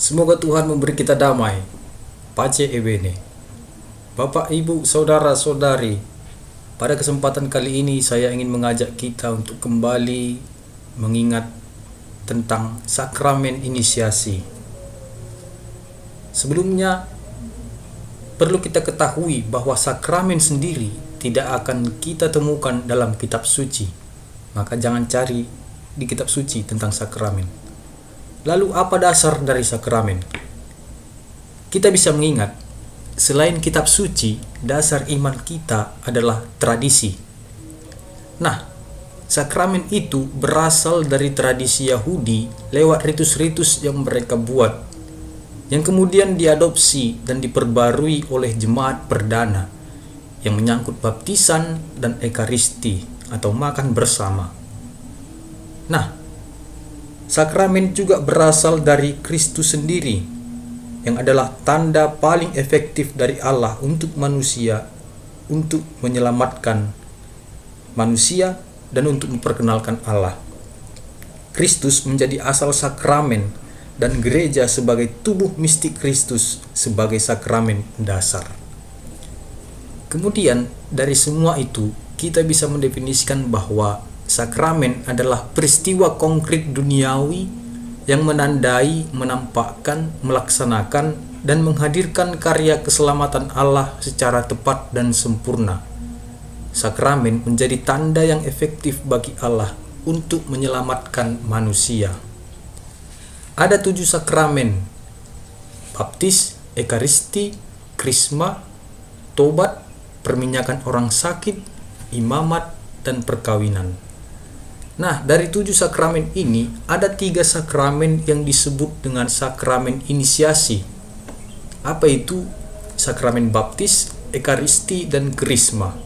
Semoga Tuhan memberi kita damai. Pace Ebene. Bapak, Ibu, Saudara-saudari, pada kesempatan kali ini saya ingin mengajak kita untuk kembali mengingat tentang sakramen inisiasi. Sebelumnya, perlu kita ketahui bahwa sakramen sendiri tidak akan kita temukan dalam kitab suci. Maka jangan cari di kitab suci tentang sakramen. Lalu apa dasar dari sakramen? Kita bisa mengingat, selain kitab suci, dasar iman kita adalah tradisi. Nah, sakramen itu berasal dari tradisi Yahudi lewat ritus-ritus yang mereka buat, yang kemudian diadopsi dan diperbarui oleh jemaat perdana, yang menyangkut baptisan dan ekaristi atau makan bersama. Nah, sakramen juga berasal dari Kristus sendiri, yang adalah tanda paling efektif dari Allah untuk manusia, untuk menyelamatkan manusia dan untuk memperkenalkan Allah. Kristus menjadi asal sakramen dan gereja sebagai tubuh mistik Kristus sebagai sakramen dasar. Kemudian dari semua itu kita bisa mendefinisikan bahwa sakramen adalah peristiwa konkret duniawi yang menandai, menampakkan, melaksanakan, dan menghadirkan karya keselamatan Allah secara tepat dan sempurna. Sakramen menjadi tanda yang efektif bagi Allah untuk menyelamatkan manusia. Ada 7 sakramen: baptis, ekaristi, krisma, tobat, perminyakan orang sakit, imamat, dan perkawinan. Nah, dari 7 sakramen ini, ada 3 sakramen yang disebut dengan sakramen inisiasi. Apa itu? Sakramen baptis, ekaristi, dan krisma.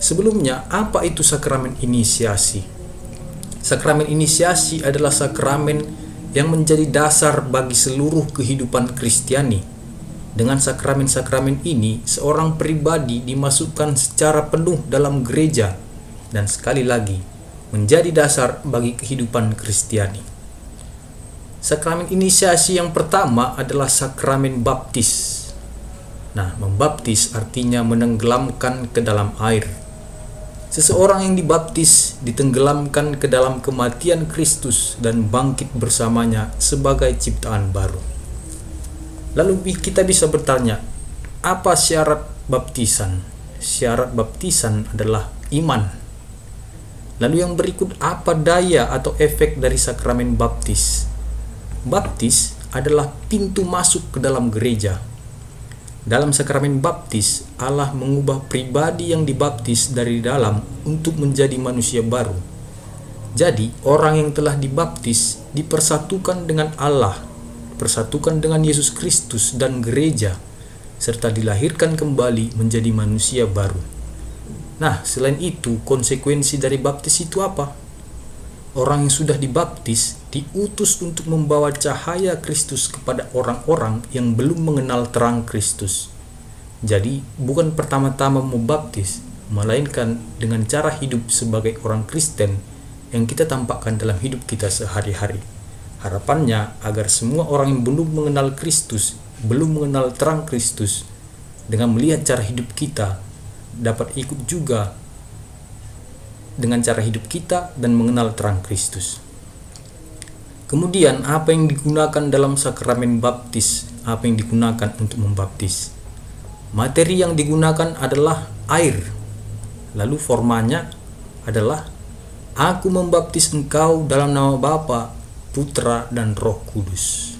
Sebelumnya, apa itu sakramen inisiasi? Sakramen inisiasi adalah sakramen yang menjadi dasar bagi seluruh kehidupan Kristiani. Dengan sakramen-sakramen ini, seorang pribadi dimasukkan secara penuh dalam gereja dan sekali lagi menjadi dasar bagi kehidupan Kristiani. Sakramen inisiasi yang pertama adalah sakramen baptis. Nah, membaptis artinya menenggelamkan ke dalam air. Seseorang yang dibaptis ditenggelamkan ke dalam kematian Kristus dan bangkit bersamanya sebagai ciptaan baru. Lalu kita bisa bertanya, apa syarat baptisan? Syarat baptisan adalah iman. Lalu yang berikut, apa daya atau efek dari sakramen baptis? Baptis adalah pintu masuk ke dalam gereja. Dalam sakramen baptis, Allah mengubah pribadi yang dibaptis dari dalam untuk menjadi manusia baru. Jadi, orang yang telah dibaptis dipersatukan dengan Allah, persatukan dengan Yesus Kristus dan gereja, serta dilahirkan kembali menjadi manusia baru. Nah, selain itu, konsekuensi dari baptis itu apa? Orang yang sudah dibaptis diutus untuk membawa cahaya Kristus kepada orang-orang yang belum mengenal terang Kristus. Jadi, bukan pertama-tama membaptis, melainkan dengan cara hidup sebagai orang Kristen yang kita tampakkan dalam hidup kita sehari-hari. Harapannya agar semua orang yang belum mengenal Kristus, belum mengenal terang Kristus, dengan melihat cara hidup kita, dapat ikut juga dengan cara hidup kita dan mengenal terang Kristus. Kemudian, apa yang digunakan dalam sakramen baptis? Apa yang digunakan untuk membaptis? Materi yang digunakan adalah air. Lalu formanya adalah, aku membaptis engkau dalam nama Bapa, Putra, dan Roh Kudus.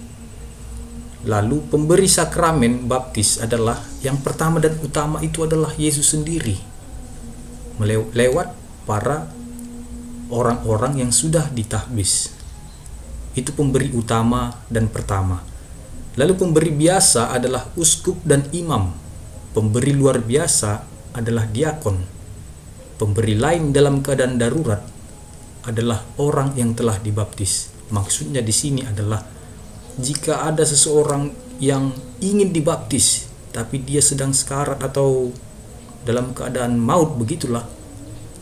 Lalu pemberi sakramen baptis adalah, yang pertama dan utama itu adalah Yesus sendiri, lewat para orang-orang yang sudah ditahbis. Itu pemberi utama dan pertama. Lalu pemberi biasa adalah uskup dan imam. Pemberi luar biasa adalah diakon. Pemberi lain dalam keadaan darurat adalah orang yang telah dibaptis. Maksudnya di sini adalah, jika ada seseorang yang ingin dibaptis, tapi dia sedang sekarat atau dalam keadaan maut, begitulah,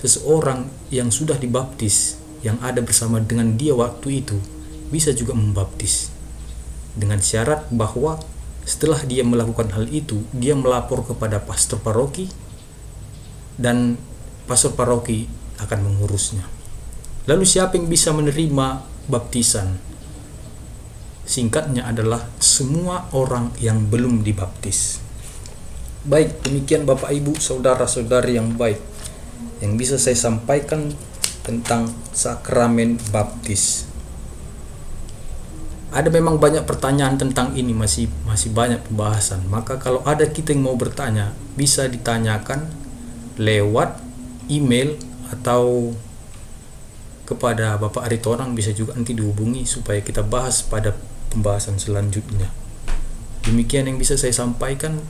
seseorang yang sudah dibaptis, yang ada bersama dengan dia waktu itu, bisa juga membaptis. dengan syarat bahwa setelah dia melakukan hal itu, dia melapor kepada pastor paroki dan pastor paroki akan mengurusnya. Lalu siapa yang bisa menerima baptisan? Singkatnya adalah semua orang yang belum dibaptis. Baik, demikian Bapak Ibu, saudara-saudari yang baik, yang bisa saya sampaikan tentang sakramen baptis. Ada memang banyak pertanyaan tentang ini, masih banyak pembahasan. Maka kalau ada kita yang mau bertanya, bisa ditanyakan lewat email atau kepada Bapak Aritonang, bisa juga nanti dihubungi supaya kita bahas pada pembahasan selanjutnya. Demikian yang bisa saya sampaikan.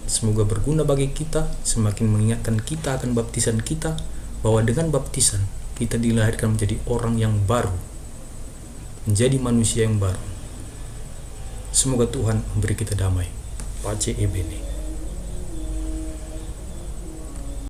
Semoga berguna bagi kita, semakin mengingatkan kita akan baptisan kita, bahwa dengan baptisan kita dilahirkan menjadi orang yang baru, menjadi manusia yang baru. Semoga Tuhan memberi kita damai. Pace e bene.